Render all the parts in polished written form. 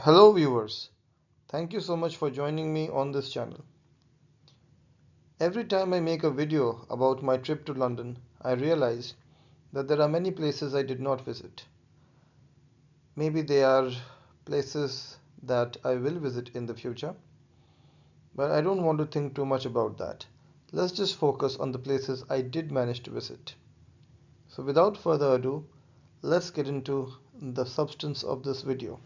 Hello viewers, thank you so much for joining me on this channel. Every time I make a video about my trip to London, I realize that there are many places I did not visit. Maybe they are places that I will visit in the future, but I don't want to think too much about that. Let's just focus on the places I did manage to visit. So without further ado, let's get into the substance of this video.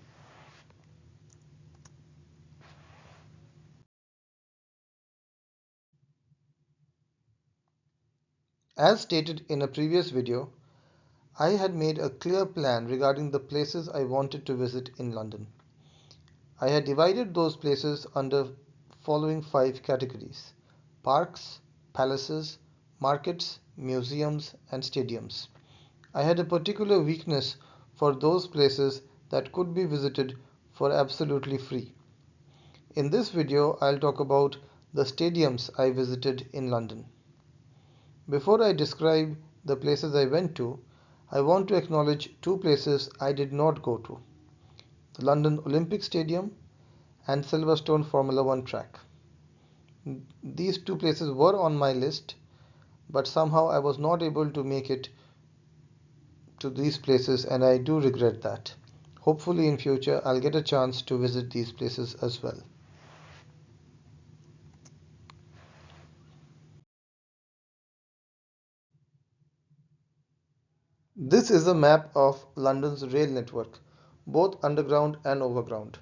As stated in a previous video, I had made a clear plan regarding the places I wanted to visit in London. I had divided those places under following 5 categories: parks, palaces, markets, museums, and stadiums. I had a particular weakness for those places that could be visited for absolutely free. In this video, I'll talk about the stadiums I visited in London. Before I describe the places I went to, I want to acknowledge 2 places I did not go to: the London Olympic Stadium and Silverstone Formula One track. These 2 places were on my list, but somehow I was not able to make it to these places, and I do regret that. Hopefully in future I'll get a chance to visit these places as well. This is a map of London's rail network, both underground and overground.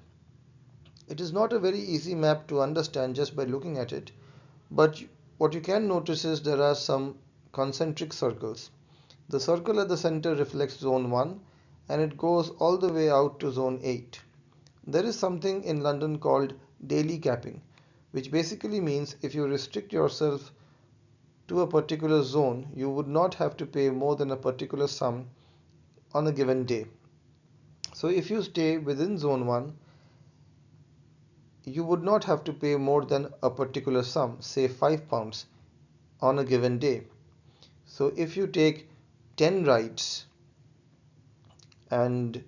It is not a very easy map to understand just by looking at it, but what you can notice is there are some concentric circles. The circle at the center reflects Zone 1 and it goes all the way out to Zone 8. There is something in London called daily capping, which basically means if you restrict yourself to a particular zone, you would not have to pay more than a particular sum on a given day. So if you stay within Zone 1, you would not have to pay more than a particular sum, say £5, on a given day. So if you take 10 rides and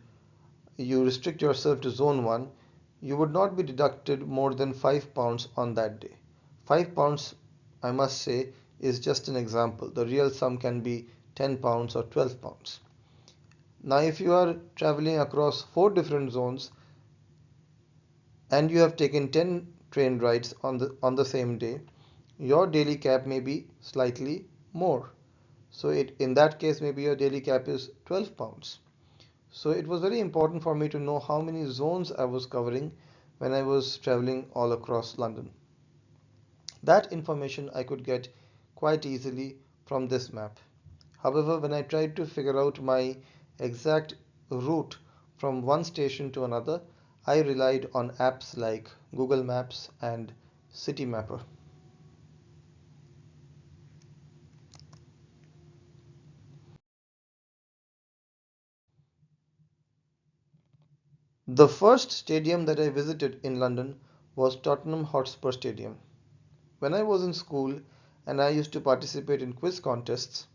you restrict yourself to Zone 1, you would not be deducted more than £5 on that day. £5, I must say, is just an example. The real sum can be £10 or £12. Now if you are traveling across 4 different zones and you have taken 10 train rides on the same day, your daily cap may be slightly more. So in that case, maybe your daily cap is £12. So it was very important for me to know how many zones I was covering when I was traveling all across London. That information I could get quite easily from this map. However, when I tried to figure out my exact route from one station to another, I relied on apps like Google Maps and City Mapper. The first stadium that I visited in London was Tottenham Hotspur Stadium. When I was in school and I used to participate in quiz contests,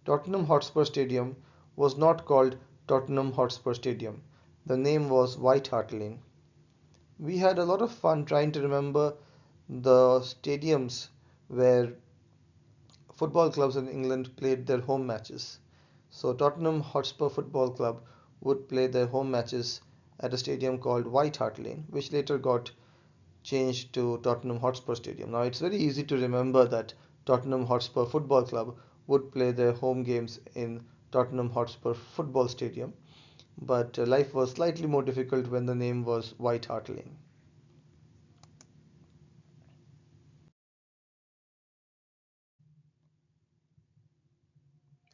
Tottenham Hotspur Stadium was not called Tottenham Hotspur Stadium. The name was White Hart Lane. We had a lot of fun trying to remember the stadiums where football clubs in England played their home matches. So Tottenham Hotspur Football Club would play their home matches at a stadium called White Hart Lane, which later got changed to Tottenham Hotspur Stadium. Now it's very easy to remember that Tottenham Hotspur Football Club would play their home games in Tottenham Hotspur Football Stadium, but life was slightly more difficult when the name was White Hart Lane.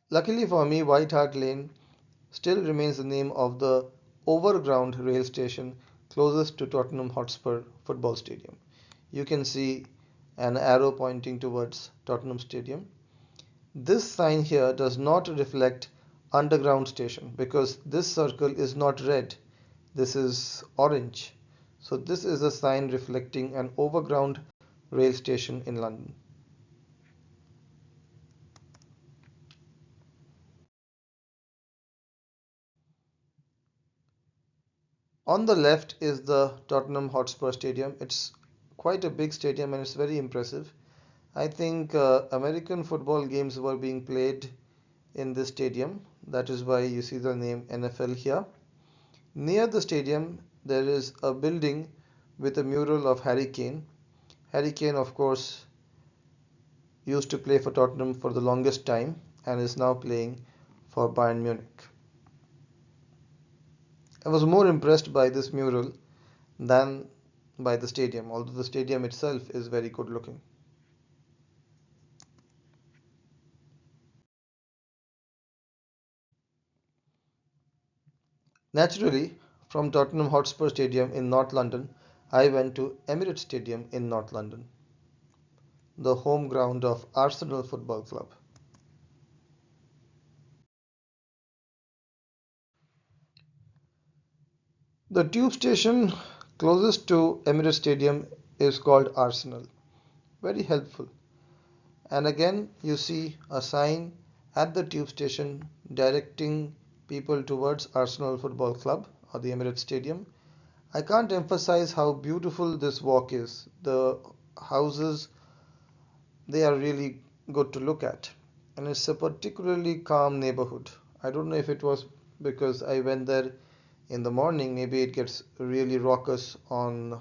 Luckily for me, White Hart Lane still remains the name of the overground rail station closest to Tottenham Hotspur Football Stadium. You can see an arrow pointing towards Tottenham Stadium. This sign here does not reflect underground station because this circle is not red, this is orange. So this is a sign reflecting an overground rail station in London. On the left is the Tottenham Hotspur Stadium. It's quite a big stadium and it's very impressive. I think American football games were being played in this stadium. That is why you see the name NFL here. Near the stadium, there is a building with a mural of Harry Kane. Harry Kane, of course, used to play for Tottenham for the longest time and is now playing for Bayern Munich. I was more impressed by this mural than by the stadium, although the stadium itself is very good looking. Naturally, from Tottenham Hotspur Stadium in North London, I went to Emirates Stadium in North London, the home ground of Arsenal Football Club. The tube station closest to Emirates Stadium is called Arsenal. Very helpful. And again, you see a sign at the tube station directing people towards Arsenal Football Club or the Emirates Stadium. I can't emphasize how beautiful this walk is. The houses, they are really good to look at. And it's a particularly calm neighborhood. I don't know if it was because I went there in the morning. Maybe it gets really raucous on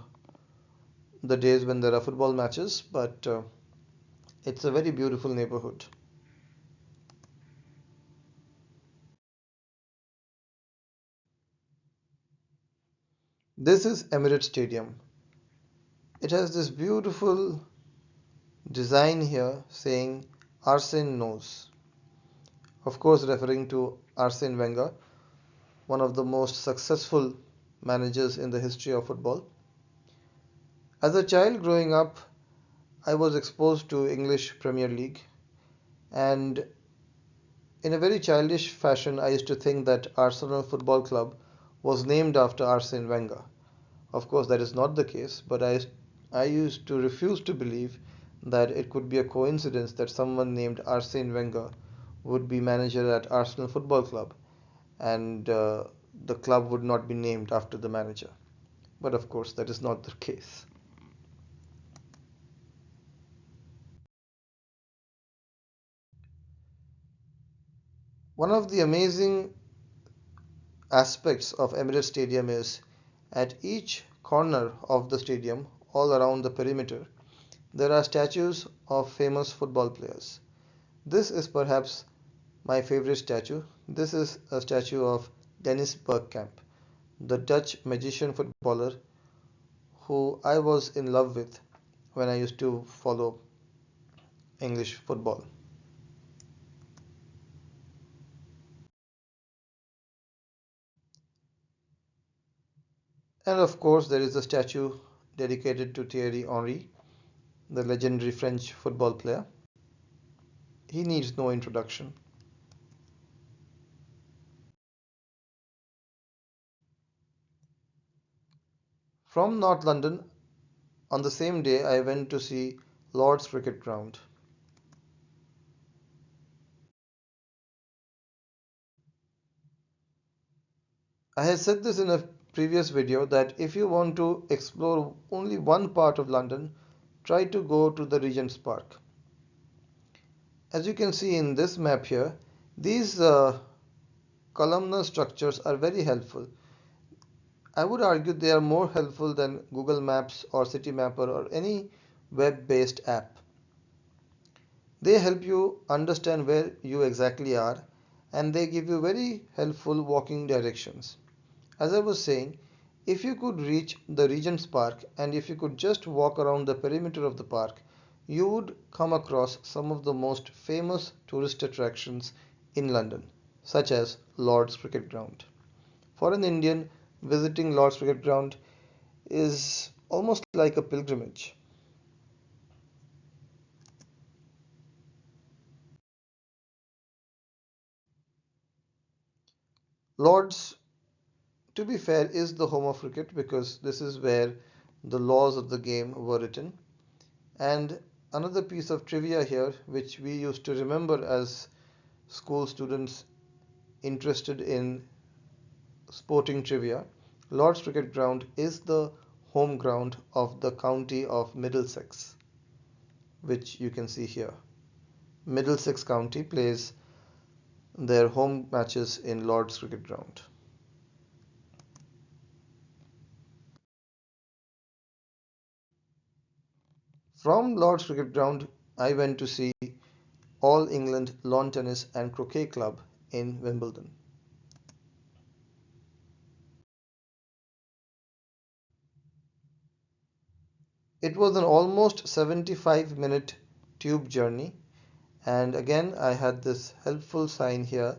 the days when there are football matches, but it's a very beautiful neighborhood. This is Emirates Stadium. It has this beautiful design here saying Arsene knows. Of course, referring to Arsene Wenger, one of the most successful managers in the history of football. As a child growing up, I was exposed to English Premier League, and in a very childish fashion, I used to think that Arsenal Football Club was named after Arsene Wenger. Of course, that is not the case, but I used to refuse to believe that it could be a coincidence that someone named Arsene Wenger would be manager at Arsenal Football Club and the club would not be named after the manager. But of course, that is not the case. One of the amazing aspects of Emirates Stadium is at each corner of the stadium, all around the perimeter, there are statues of famous football players. This is perhaps my favorite statue. This is a statue of Dennis Bergkamp, the Dutch magician footballer who I was in love with when I used to follow English football. And of course, there is a statue dedicated to Thierry Henry, the legendary French football player. He needs no introduction. From North London, on the same day, I went to see Lord's Cricket Ground. I had said this in a previous video that if you want to explore only one part of London, try to go to the Regent's Park. As you can see in this map here, these columnar structures are very helpful. I would argue they are more helpful than Google Maps or Citymapper or any web-based app. They help you understand where you exactly are and they give you very helpful walking directions. As I was saying, if you could reach the Regent's Park and if you could just walk around the perimeter of the park, you would come across some of the most famous tourist attractions in London, such as Lord's Cricket Ground. For an Indian, visiting Lord's Cricket Ground is almost like a pilgrimage. Lord's, to be fair, is the home of cricket because this is where the laws of the game were written. And another piece of trivia here, which we used to remember as school students interested in sporting trivia, Lord's Cricket Ground is the home ground of the county of Middlesex, which you can see here. Middlesex County plays their home matches in Lord's Cricket Ground. From Lord's Cricket Ground, I went to see All England Lawn Tennis and Croquet Club in Wimbledon. It was an almost 75-minute tube journey, and again I had this helpful sign here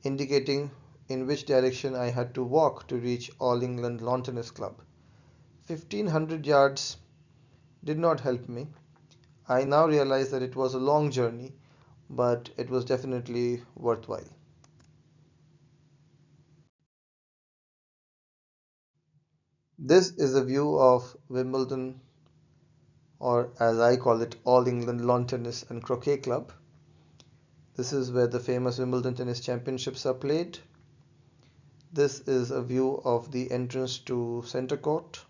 indicating in which direction I had to walk to reach All England Lawn Tennis Club. 1500 yards did not help me. I now realize that it was a long journey, but it was definitely worthwhile. This is a view of Wimbledon, or as I call it, All England Lawn Tennis and Croquet Club. This is where the famous Wimbledon Tennis Championships are played. This is a view of the entrance to Centre Court.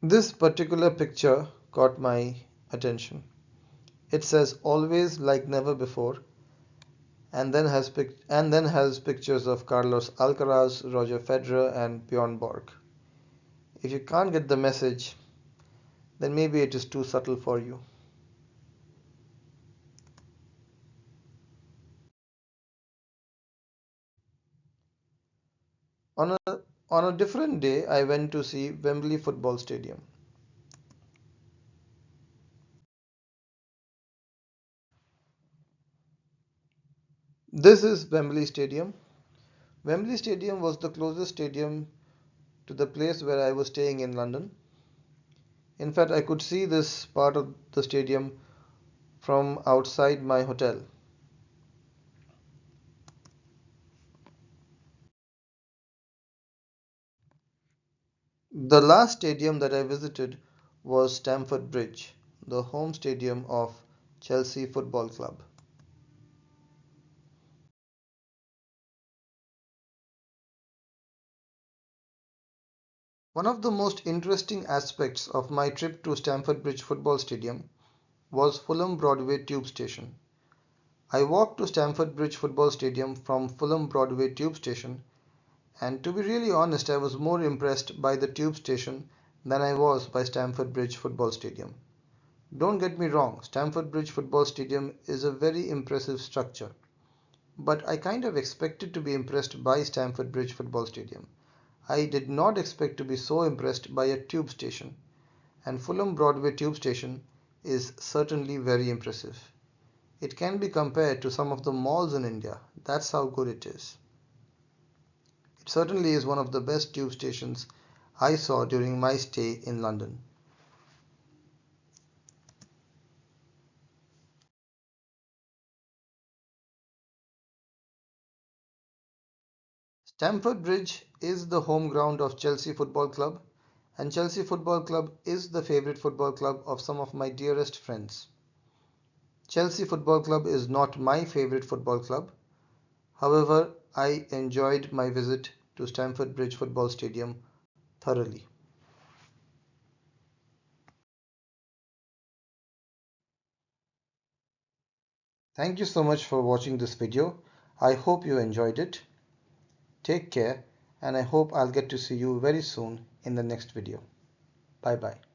This particular picture caught my attention. It says always like never before, and then has pictures of Carlos Alcaraz, Roger Federer and Bjorn Borg. If you can't get the message, then maybe it is too subtle for you. On a on a different day, I went to see Wembley Football Stadium. This is Wembley Stadium. Wembley Stadium was the closest stadium to the place where I was staying in London. In fact, I could see this part of the stadium from outside my hotel. The last stadium that I visited was Stamford Bridge, the home stadium of Chelsea Football Club. One of the most interesting aspects of my trip to Stamford Bridge Football Stadium was Fulham Broadway Tube Station. I walked to Stamford Bridge Football Stadium from Fulham Broadway Tube Station, and to be really honest, I was more impressed by the tube station than I was by Stamford Bridge Football Stadium. Don't get me wrong, Stamford Bridge Football Stadium is a very impressive structure, but I kind of expected to be impressed by Stamford Bridge Football Stadium. I did not expect to be so impressed by a tube station, and Fulham Broadway Tube Station is certainly very impressive. It can be compared to some of the malls in India. That's how good it is. It certainly is one of the best tube stations I saw during my stay in London. Stamford Bridge is the home ground of Chelsea Football Club, and Chelsea Football Club is the favorite football club of some of my dearest friends. Chelsea Football Club is not my favorite football club. However, I enjoyed my visit to Stamford Bridge Football Stadium thoroughly. Thank you so much for watching this video. I hope you enjoyed it. Take care, and I hope I'll get to see you very soon in the next video. Bye bye.